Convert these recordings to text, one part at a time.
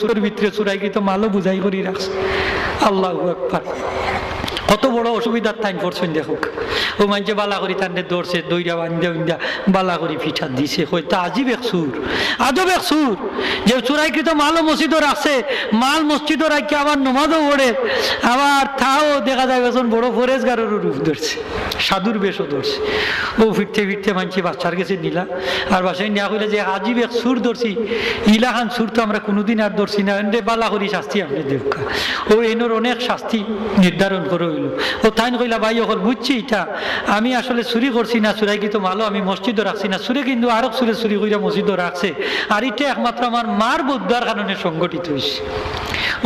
সুরের ভিতরে চুরাই কিন্তু মালও বুঝাই করি রাখছে। আল্লাহু আকবার। কত বড় অসুবিধার টাইম পড়ছেন দেখুক। ও মানছে বালা করি তান্ডে দৌড়ছে, দইরা বান্ধা বান্ধা বালা করি পিঠা দিছে। হয়তো আজীব এক সুর, আজব এক সুর যে চুরাইকৃত মালও মসজিদও রাখছে, মাল মসজিদও রাখি আবার নমাজও পড়ে, আবার তাও দেখা যায় এখন বড় ফরেজগারের রূপ ধরছে, সাধুর বেশও ধরছে। ও ফিরতে ফিরতে মানছি বাচ্চার কাছে নিলা, আর বাসায় নেওয়া হইলে যে আজীব এক সুর ধরছি, ইলাহান সুর তো আমরা কোনোদিন আর ধরছি না, এনে বালা করি শাস্তি আপনি দেখা। ও এনোর অনেক শাস্তি নির্ধারণ করে হইল। ও তাইন কইলা ভাই অকল বুঝছি এটা আমি আসলে চুরি করছি না, চুরাই কিন্তু মালো আমি মসজিদও রাখছি না, চুরে কিন্তু আরো চুরে চুরি কইরা মসজিদও রাখছে, আর এটা একমাত্র আমার মার বুদ্ধার কারণে সংগঠিত হয়েছে।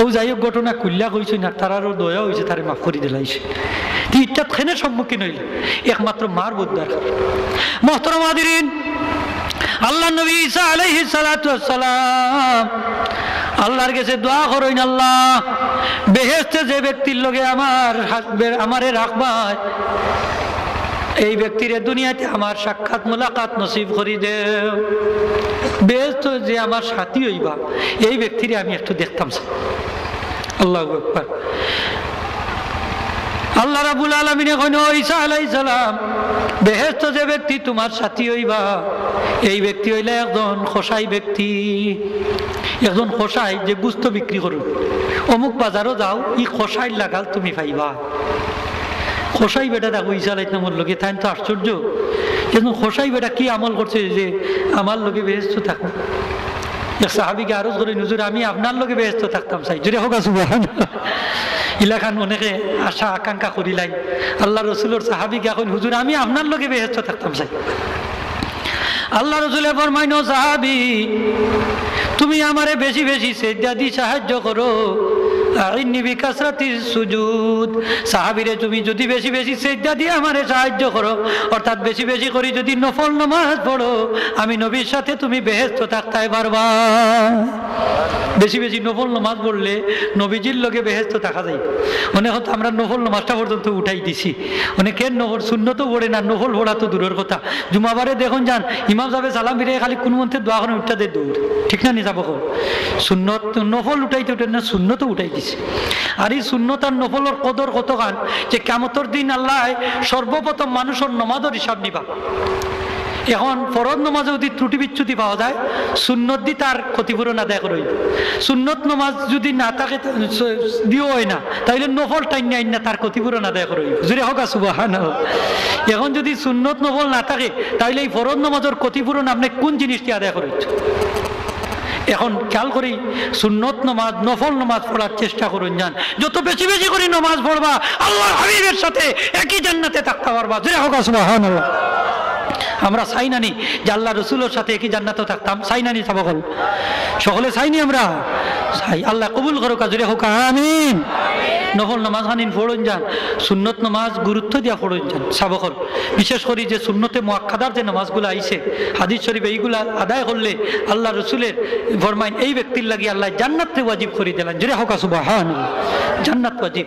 ও যাই হোক ঘটনা কুল্লা কইছে না, তার আরো দয়া হয়েছে, তারে মাফ করে দিলাইছে। ইটা খেনের সম্মুখীন হইল একমাত্র মার বুদ্ধার কারণে। মোহতরম হাজিরিন, আল্লাহ নবী ঈসা আলাইহিস সালাতু ওয়াস সালাম আল্লাহর কাছে দোয়া করেন, আল্লাহ বেহেশতে যে ব্যক্তির লগে আমারে রাখবা, এই ব্যক্তির দুনিয়াতে আমার সাক্ষাৎ মুলাকাত নসিব করি দেও। বেহেশত যে আমার সাথী হইবা, এই ব্যক্তিরে আমি একটু দেখতাম। আল্লাহু আকবার। আল্লাহ রাব্বুল আলামিন কইন, ও ঈসা আলাইহিস সালাম, বেহেশত যে ব্যক্তি তোমার সাথী হইবা, এই ব্যক্তি হইলে একজন খোসাই ব্যক্তি, একজন খোসাই যে গুস্ত বিক্রি করুন, অমুক বাজারও যাও, ই খোসাই লাগাল তুমি পাইবা। খোসাই বেটা দেখো ঈসা আলাইহিস সালামের লোকে, তাই তো আশ্চর্য, কিন্তু খোসাই বেটা কি আমল করছে যে আমার লোকে বেহেশত থাকো। এক সাহাবীকে আরজ করে, হুজুর আমি আপনার লোকে বেহেশত থাকতাম চাই, যদি হোক সুবহানাল্লাহ। ইলাখান অনেকে আশা আকাঙ্ক্ষা করিলাই, আল্লাহ রসুলের সাহাবীকে এখন, হুজুর আমি আপনার লোকে বেহেশত থাকতাম চাই। আল্লাহ রসুলে ফরমাইন, সাহাবী তুমি আমারে বেশি বেশি সেজদা দি সাহায্য করো, আইন্নি বিকাসরাতিস সুজুদ। সাহাবীরে তুমি যদি বেশি বেশি সেজদা দিয়ে আমারে সাহায্য করো, অর্থাৎ বেশি বেশি করে যদি নফল নামাজ পড়ো, আমি নবীর সাথে তুমি বেহেশত থাকতে পারবা। বেশি বেশি নফল নামাজ পড়লে নবীজির লগে বেহেশত থাকা যায়। মনে হতো আমরা নফল নামাজটা পর্যন্ত উঠাই দিছি, অনেকে নফল সুন্নতও পড়ে না, নফল পড়া তো দূরের কথা। জুমাবারে দেখুন যান, ইমাম সাহেব সালাম ফিরে খালি কোন মন্ত্রে দোয়া করে উঠা দেয় দৌড়, ঠিক না নিজাব? সুন্নত নফল উঠাইতে উঠে না, সুন্নতও উঠাই দিছে। আর এই সুন্নত আর নফলের কদর কত গান যে কিয়ামতের দিন আল্লাহ সর্বপ্রথম মানুষের নমাজের হিসাব নিবা। এখন ফরজ নমাজে যদি ত্রুটি বিচ্যুতি পাওয়া যায়, সুন্নত দি তার ক্ষতিপূরণ আদায় করে। সুন্নত নমাজ যদি না থাকে দিও হয় না, তাইলে নফল টাইম আইন না তার ক্ষতিপূরণ আদায় করে। জুড়ে হোক সুবহানাল্লাহ। এখন যদি সুন্নত নফল না থাকে, তাইলে এই ফরজ নমাজের ক্ষতিপূরণ আপনি কোন জিনিসটি আদায় করে? এখন খেয়াল করি, সুন্নত নমাজ নফল নমাজ পড়ার চেষ্টা করুন যান। যত বেশি বেশি করে নমাজ পড়বা, আল্লাহর হাবিবের সাথে একই জান্নাতে থাকতে পারবা। জুড়ে হোক সুবহানাল্লাহ। আমরা চাই নানি যে আল্লাহ রসুলের সাথে একই জান্নাতে থাকতাম? চাই নানি? সকল সকলে চাইনি আমরা? চাই। আল্লাহ কবুল করো, কাজরে হোক আমিন। নফল নামাজ খানিন পড়ুন যান, সুন্নত নামাজ গুরুত্ব দিয়া পড়ুন যান সাবকল। বিশেষ করে যে সুন্নতে মুআক্কাদার যে নামাজগুলো আইছে হাদিস শরীফ, এইগুলা আদায় করলে আল্লাহ রসুলের ফরমাইন এই ব্যক্তির লাগি আল্লাহ জান্নাতে ওয়াজিব করে দিলেন। জোরে হোক সুবহানাল্লাহ। জান্নাত ওয়াজিব,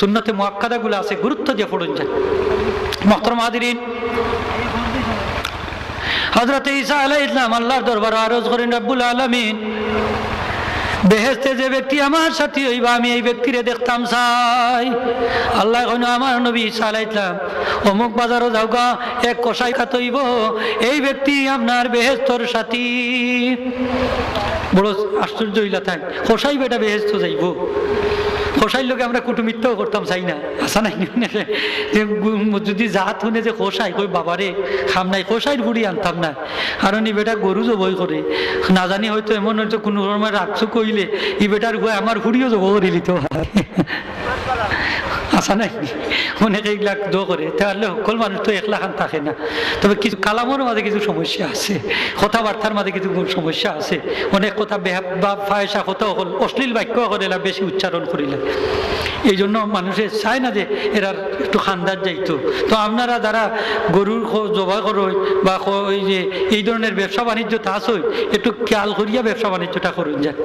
সুন্নতে মুআক্কাদাগুলো আছে, গুরুত্ব দিয়ে পড়ুন যান। মুহতারাম হাজিরিন, হযরত ঈসা আলাইহিস সালাম আল্লাহর দরবারে আরজ করেন, রব্বুল আলামিন বেহেশতে যে ব্যক্তি আমার সাথে হইবা, আমি এই ব্যক্তিরে দেখতাম চাই। আল্লাহ কইন, আমার নবী ঈসা আলাইহিস সালাম অমুক বাজারও যাওগা, এক কসাই খাত হইব, এই ব্যক্তি আপনার বেহেশতর সাথী। বড় আশ্চর্য হইলা থাক, কসাই বেটা বেহেশত যাইব। খোসাইর লোকে আমরা কুটুমিত্রও করতাম চাই না, আসা নাই? যদি জাত শুনে যে খোসাই, কই বাবারে খাম নাই, খোসাইর বুড়ি আনতাম না। কারণ ই বেটা গরু জবই করে, না জানি হয়তো এমন হয়তো কোনো রকমের রাখছু কইলে ই বেটার আমার হুড়িও জব করে দিত। আসা নাই? অনেকে এইগুলা দো করে, তাহলে সকল মানুষ তো একলা খান থাকে না। তবে কিছু কালামের মাঝে কিছু সমস্যা আছে, কথাবার্তার মাঝে কিছু সমস্যা আছে। অনেক কথা বেহাব ফায়সা কথা হল, অশ্লীল বাক্য হলে বেশি উচ্চারণ করিলে, এই জন্য মানুষের চায় না যে এরা একটু খান্দার যাইতো। তো আপনারা যারা গরুর জবা করো বা ওই যে এই ধরনের ব্যবসা বাণিজ্য তা আসই, একটু খেয়াল করিয়া ব্যবসা বাণিজ্যটা করুন যান।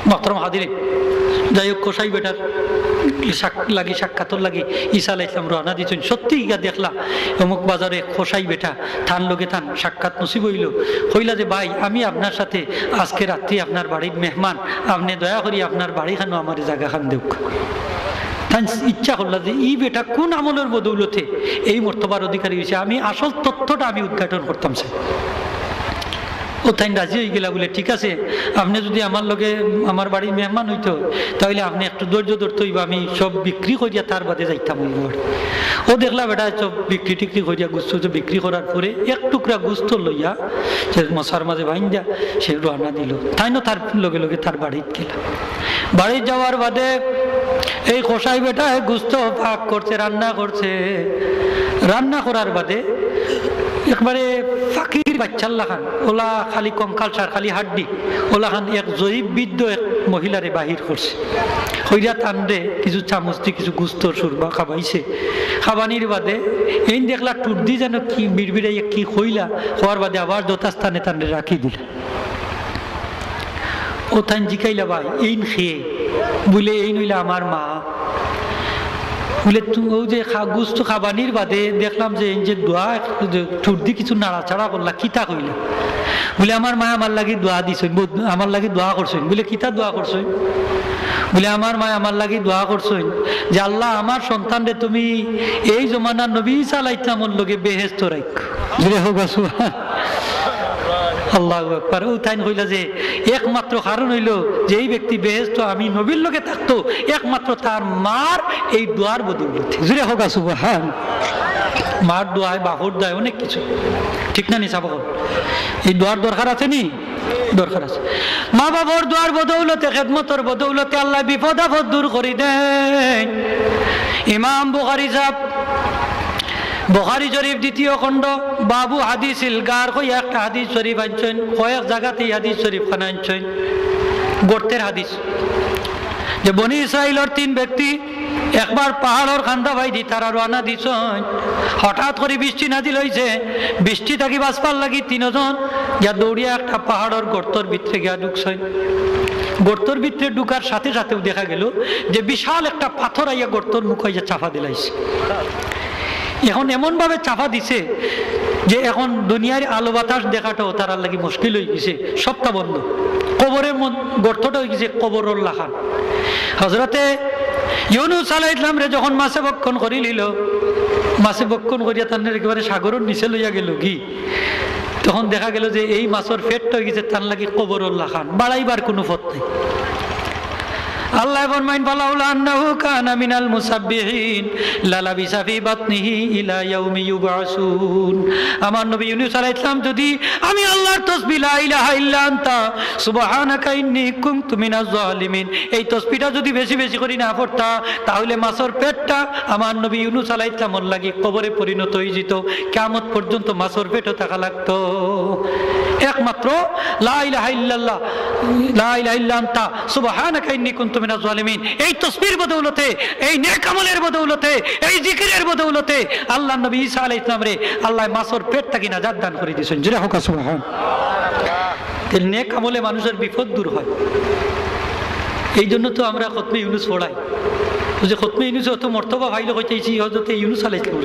মোহতরম হাজিরিন, যাই হোক কসাই বেটার লাগি সাক্ষাতর লাগি ঈসা আলাইহিস সালাম রওনা দিয়েছেন। সত্যি গিয়া দেখলা অমুক বাজারে কসাই বেটা থান লগে থান সাক্ষাৎ নসিব হইল। হইলা যে ভাই আমি আপনার সাথে আজকে রাত্রি আপনার বাড়ির মেহমান, আপনি দয়া করি আপনার বাড়ি খানো আমার জায়গা খান দেউক। ইচ্ছা করল যে ই বেটা কোন আমলের বদৌলতে এই মর্তবার অধিকারী হয়েছে, আমি আসল তথ্যটা আমি উদ্ঘাটন করতাম। সে ও তাই রাজি হয়ে গেলা, বলে ঠিক আছে আপনি যদি আমার লগে আমার বাড়ির মেহমান হইতো তাহলে আপনি একটু ধৈর্য ধরতে হইব, আমি সব বিক্রি করিয়া তার বাদে যাইতাম হইব। ও দেখলা বেটা সব বিক্রি টিক্রি করিয়া গুস্ত বিক্রি করার পরে এক টুকরা গুস্ত লইয়া সে মশার মাঝে বাইন দিয়া সে রওনা দিল। তাই না তার লগে লগে তার বাড়িতে গেলা। বাড়ি যাওয়ার বাদে এই কসাই বেটা গুস্ত পাক করছে, রান্না করছে। রান্না করার বাদে একবারে ফাঁকির বাচ্চার লাখান ওলা খালি কঙ্কাল সার খালি হাড্ডি ওলা খান এক জৈব বিদ্য এক মহিলারে বাহির করছে। হইয়া টানরে কিছু চামচ কিছু গুস্তর সুরবা খাবাইছে। খাবানির বাদে এই দেখলা টুর্দি যেন কি বিড়বিড়াই কি হইলা, হওয়ার বাদে আবার যথাস্থানে টানরে রাখি দিলা। ও তাই জিকাইলা ভাই এই খেয়ে, বলে এই নইলা আমার মা। বলে ও যে গুস্ত খাবানির বাদে দেখলাম যে এই যে দোয়া ঠুর্দি কিছু নাড়াচাড়া করলা, কিতা কইলা? বলে আমার মা আমার লাগি দোয়া দিছেন, আমার লাগি দোয়া করছেন। বলে কিতা দোয়া করছেন? বলে আমার মা আমার লাগি দোয়া করছেন যে আল্লাহ আমার সন্তানরে তুমি এই জমানার নবী ঈসা আলাইহিস সালামের লগে বেহেশত রাখো। জুড়ে হোক সুবহান আল্লাহু আকবার। ও তাই হইলা যে একমাত্র কারণ হইল যে এই ব্যক্তি বেহেশত আমি নবীর লগে থাকতো একমাত্র তার মার এই দোয়ার বদৌলতে। জুড়ে হোক সুবহান। মার দোয়ায় বাহুর দোয়ায় অনেক কিছু, ঠিক না নিশা বাবু? এই দোয়ার দরকার আছে নি? দরকার আছে। মা বাবার দোয়ার বদৌলতে খেদমতর বদৌলতে আল্লাহ বিপদ আপদ দূর করে দেন। ইমাম বুখারী সাহেব বুখারী শরীফ দ্বিতীয় খণ্ড বাবু হাদিসিল গার কইয়া একটা হাদিস শরীফ আনছেন। কয়েক জায়গাতেই হাদিস শরীফ খানা আনছেন। গর্তের হাদিস যে বনি ইসরাইলের 3 ব্যক্তি একবার পাহাড়ের খান্দা বাইদি তারা রওনা দিছেন। হঠাৎ করে বৃষ্টি নাজিল হয়েছে। বৃষ্টি থাকি বাঁচবার লাগি 3 জন গিয়া দৌড়িয়া একটা পাহাড়ের গর্তর ভিতরে গিয়া ঢুকছেন। গর্তর ভিতরে ঢুকার সাথে সাথেও দেখা গেল যে বিশাল একটা পাথর আইয়া গর্তর মুখ হইয়া চাপা দিলাইছে। এখন এমন ভাবে চাপা দিছে যে এখন দুনিয়ার আলো বাতাস দেখাটাও তার লাগি মুশকিল হয়ে গেছে, সবটা বন্ধ। কবরের গর্তটা হয়ে গেছে কবরের লাখান। হযরতে ইউনূস আলাইহিস সালাম রে যখন মাছে ভক্ষণ করি নিল, মাছে ভক্ষণ করিয়া তার একেবারে সাগরের নিচে লইয়া গেল কি, তখন দেখা গেল যে এই মাছের পেটটা হয়ে গেছে তার লাগি কবরের লাখান, বাড়াইবার কোনো পথ নেই। আল্লাহ ফরমাইন ফালাউলা আন্নাহু কানা মিনাল মুসাব্বিহিন লালাবিসা ফি বাতনিহি ইলা ইয়াউমি ইউবআসুন। আমার নবী ইউনূস আলাইহিস সালাম যদি আমি আল্লাহর তাসবিহ লা ইলাহা ইল্লা আনতা সুবহানাকা ইন্নী কুনতু মিনাজ জালিমিন এই তাসবিহটা যদি বেশি বেশি করে না পড়তা তাহলে মাছের পেটটা আমার নবী ইউনূস আলাইহিস সালামের লাগি কবরে পরিণত হয়ে যেত। কিয়ামত পর্যন্ত মাছের পেটও থাকা লাগতো। একমাত্র লা ইলাহা ইল্লাল্লাহ লা ইলাহা ইল্লা আনতা সুবহানাকা ইন্নী কুনতু মিনাজ জালিমিন এই তাসবিহর বদৌলতে, এই নেক আমলের বদৌলতে, এই জিকিরের বদৌলতে আল্লাহর নবী ঈসা আলাইহিস সালাম রে আল্লাহ মাছের পেট থেকে নাজাত দান করে দিয়েছেন। জোরে হোক সুবহান। এই নেক আমলে মানুষের বিপদ দূর হয়। এই জন্য তো আমরা খতমে ইউনূস পড়াই। যে খতমে ইউনূস অত মর্তবা ভাইল কইতেছি হযরতে ইউনূস আলাইহিস সালাম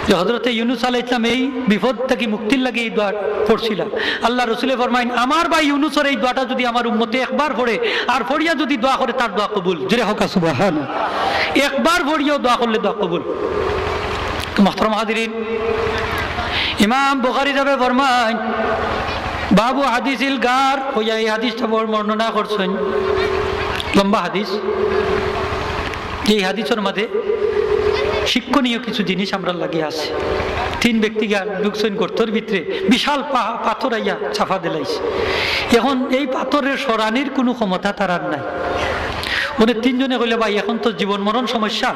যে হযরতে ইউনূস আলাইহিস সালাম এই বিপদ থেকে মুক্তির লাগে এই দোয়া পড়ছিলেন। আল্লাহ রাসূলে ফরমাইন আমার ভাই ইউনূসের এই দোয়াটা যদি আমার উম্মতে একবার পড়ে আর পড়িয়া যদি দোয়া করে তার দোয়া কবুল। জোরে হোক সুবহান। একবার পড়িয়াও দোয়া করলে দোয়া কবুল। তো মুহতারাম হাজিরিন, ইমাম বুখারী যাবে ফরমাইন বাবু হাদিসিল গার হইয়া এই হাদিসটা বর্ণনা করছেন। লম্বা হাদিস। এই হাদিসের মধ্যে শিক্ষণীয় কিছু জিনিস আমরা লাগিয়ে আছে। 3 ব্যক্তি ঢুকছেন গর্তর ভিতরে, বিশাল পাথর আইয়া চাপা দিলাইছে। এখন এই পাথরের সরানির কোনো ক্ষমতা তার আর নাই। ওদের 3 জনে কইলে ভাই এখন তো জীবন মরণ সমস্যা,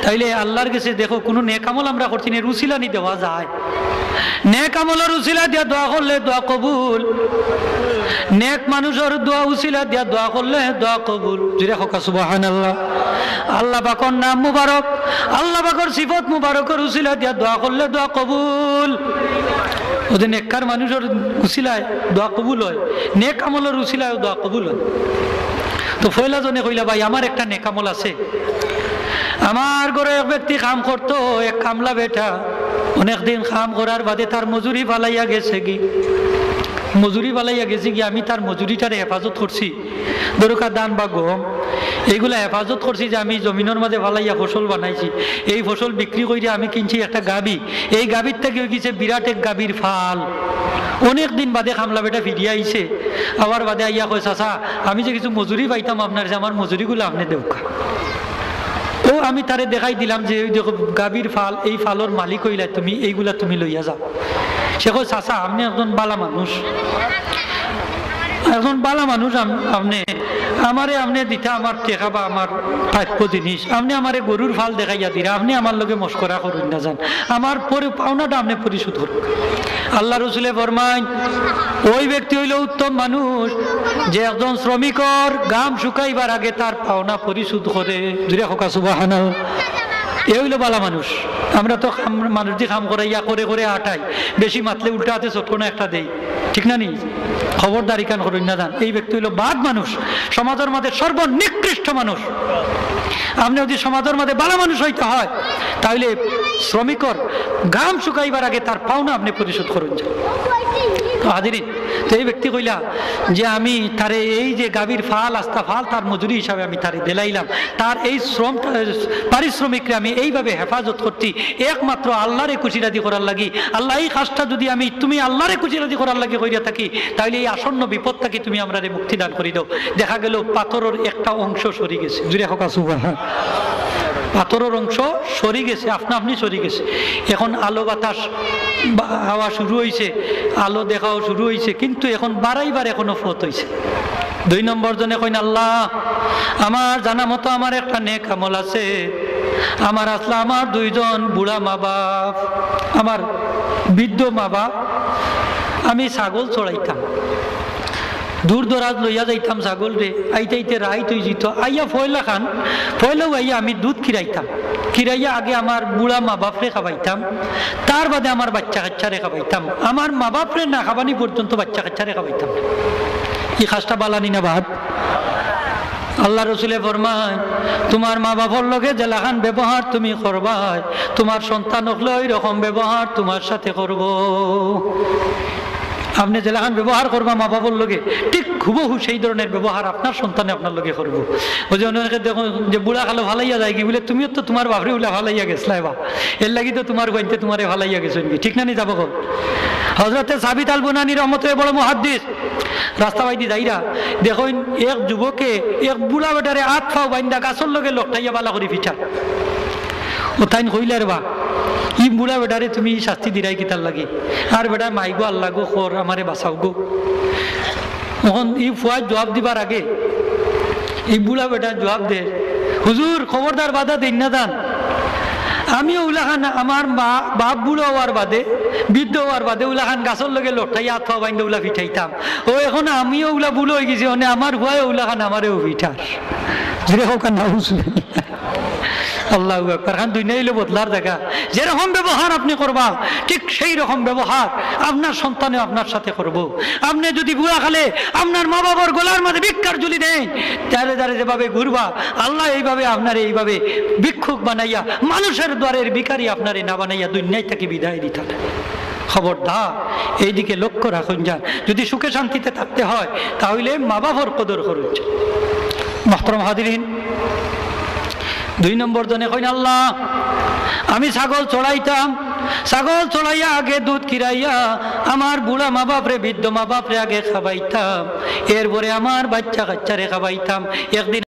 তাইলে আল্লাহর কাছে দেখো কোনো নেক আমল আমরা করছি না, রুসিলানি দেওয়া যায়। নেক আমলের উসিলা দিয়া দোয়া করলে দোয়া কবুল। নেক মানুষের দোয়া উসিলা দিয়া দোয়া করলে দোয়া কবুল। জোরে হোক সুবহানাল্লাহ। আল্লাহ পাকের নাম মুবারক, আল্লাহ পাকের সিফত মুবারকের উসিলা দিয়া দোয়া করলে দোয়া কবুল। ওদের নেককার মানুষের উসিলায় দোয়া কবুল হয়, নেক আমলের উসিলায় দোয়া কবুল হয়। তো ফয়লা জনে কইলা ভাই আমার একটা নেক আমল আছে। আমার ঘরে এক ব্যক্তি কাম করতো, এক কামলা বেটা, অনেকদিন কাম করার বাদে তার মজুরি ফালাইয়া গেছে কি, মজুরি ফালাইয়া গেছে কি, আমি তার মজুরিটারে হেফাজত করছি, দরকার দান বা গম এইগুলা হেফাজত করছি, যে আমি জমিনের মাঝে ফালাইয়া ফসল বানাইছি, এই ফসল বিক্রি করে আমি কিনছি একটা গাবি, এই গাবির থেকে হয়ে গেছে বিরাট এক গাবির ফাল। অনেক দিন বাদে কামলা বেটা ফিরিয়ে আইছে, আবার বাদে আইয়া কয় চাচা আমি যে কিছু মজুরি পাইতাম আপনার, যে আমার মজুরিগুলো আপনি দেউকা। ও আমি তারে দেখাই দিলাম যে ওই দেখো গাবির ফাল, এই ফালর মালিক হইলা তুমি, এইগুলা তুমি লইয়া যাও। সে কয় চাচা আপনি একজন বালা মানুষ, একজন বালা মানুষ, আপনি আমারে আপনি দিতা আমার টেকা বা আমার প্রাপ্য জিনিস, আপনি আমারে গরুর ফাল দেখাইয়া দিরা, আপনি আমার লগে মস্করা করুন না যান, আমার পরে পাওনাটা আপনি পরিশোধ করুন। আল্লাহ রসুলে ফরমায় ওই ব্যক্তি হইল উত্তম মানুষ যে একজন শ্রমিকর গাম শুকাইবার আগে তার পাওনা পরিশোধ করে। জুড়ে হোকা সুবহানাল্লাহ। এ হইল বালা মানুষ। আমরা তো মানুষ দিয়ে কাম করাইয়া করে করে আটাই, বেশি মাতলে উল্টা হাতে চটকোনা একটা দেই, ঠিক না নি? খবরদারি কান করুন না যান। এই ব্যক্তি হইল বাদ মানুষ, সমাজের মধ্যে সর্বনিকৃষ্ট মানুষ। আপনি যদি সমাজের মধ্যে বালা মানুষ হইতে হয় তাহলে শ্রমিকর গাম শুকাইবার আগে তার পাওনা আপনি পরিশোধ করুন। তো হাজিরিন, তো এই ব্যক্তি কইলা যে আমি তারে এই যে গাভীর ফাল আস্তা ফাল তার মজুরি হিসাবে আমি তারে দিলাইলাম, তার এই শ্রম পারিশ্রমিকরে আমি এইভাবে হেফাজত করছি একমাত্র আল্লাহরে খুশিরাজি করার লাগি। আল্লাহ এই কাজটা যদি আমি তুমি আল্লাহরে খুশিরাজি করার লাগি কইরা থাকি তাহলে এই আসন্ন বিপদ থেকে তুমি আমরারে মুক্তি দান করি দাও। দেখা গেল পাথরের একটা অংশ সরে গেছে। জুড়ে হোক সুবহান। পাথরের অংশ সরে গেছে, আপনা আপনি সরে গেছে। এখন আলো বাতাস হাওয়া শুরু হয়েছে, আলো দেখাও শুরু হয়েছে, কিন্তু এখন বারাইবার এখনো ফত হয়েছে। 2 নম্বর জনে কইন আল্লাহ আমার জানা মতো আমার একটা নেক আমল আছে। আমার আসলে আমার 2 জন বুড়া মা বাপ, আমার বৃদ্ধ মা বাপ, আমি ছাগল চড়াইতাম, দূর দরাজ লইয়া যাইতাম ছাগল রে, আইতে রাইত হয়ে যেত, আইয়া ফয়লা খান, ফয়লাও আইয়া আমি দুধ খিরাইতাম, খিরাইয়া আগে আমার বুড়া মা বাপরে খাবাইতাম, তার বাদে আমার বাচ্চা কাচ্চারে খাবাইতাম, আমার মা বাপরে না খাবানি পর্যন্ত বাচ্চা কাচ্চারে খাবাইতাম। এই কাজটা বালানি না বাদ? আল্লাহ রসুলে ফরমায় তোমার মা বাবার লগে জেলাখান ব্যবহার তুমি করবাই, তোমার সন্তান হলে ওই রকম ব্যবহার তোমার সাথে করব। আপনি জেলাখান ব্যবহার করবা মা বাবার লগে, ঠিক হুবহু সেই ধরনের ব্যবহার আপনার সন্তানে আপনার লগে করবো। ওই যে অনেকে দেখো যে বুড়া খালো ভালাইয়া যায় কি বলে, তুমিও তো তোমার বাপরে উল্লা ভালাইয়া গেছলাই বা, এর লাগি তো তোমার গইতে তোমারে ভালাইয়া গেছো, ঠিক না নি? যাবো হযরতে সাবিত আল বুনানী রহমতুল্লাহ বড় মুহাদ্দিস রাস্তা বাইদি যাইরা দেখো এক যুবকে এক বুড়া বেটারে হাত ফাও বাইন্দা গাছর লগে লকটাইয়া বালা করি ফিটা। ও তাই কইলার বা ই বুড়া বেটারে তুমি শাস্তি দিরাই কিতার লাগে, আর বেটা মাইগো আল্লাহ গো খর আমারে বাঁচাও গো। তখন ই ফুয়ার জবাব দিবার আগে এই বুড়া বেটা জবাব দে, হুজুর খবরদার বাধা দিন না দান, আমিও উলাখান আমার মা বাপ বুড়ো হওয়ার বাদে বৃদ্ধ হওয়ার বাদে উলাখান গাছর লগে লটাই আথা বাইন্দা উলা ফিঠাইতাম। ও এখন আমিও উলা বুড়ো হয়ে গেছি, মানে আমার ভয় উলাখান আমারেও ফিঠার। যেরে হোক না আল্লাহু আকবার। খান দুনিয়া হইলে বদলার জায়গা। যেরকম ব্যবহার আপনি করবা ঠিক সেই রকম ব্যবহার আপনার সন্তানে আপনার সাথে করব। আপনি যদি বুড়া খালে আপনার মা বাবার গলার মধ্যে ভিক্ষার ঝুলি দেন, যারে যারে যেভাবে ঘুরবা আল্লাহ এইভাবে আপনার এইভাবে ভিক্ষুক বানাইয়া মানুষের দ্বারের ভিখারি আপনারে না বানাইয়া দুনিয়ায় থেকে বিদায় দিতে। খবরদার এইদিকে লক্ষ্য রাখুন। যান যদি সুখে শান্তিতে থাকতে হয় তাহলে মা বাবার কদর করুন। মুহতারাম হাজিরিন, 2 নম্বর জনে কইন আল্লাহ আমি ছাগল চড়াইতাম, ছাগল চড়াইয়া আগে দুধ খিরাইয়া আমার বুড়া মা বাপরে বৃদ্ধ মা বাপরে আগে খাবাইতাম, এরপরে আমার বাচ্চা কাচ্চারে খাবাইতাম। একদিন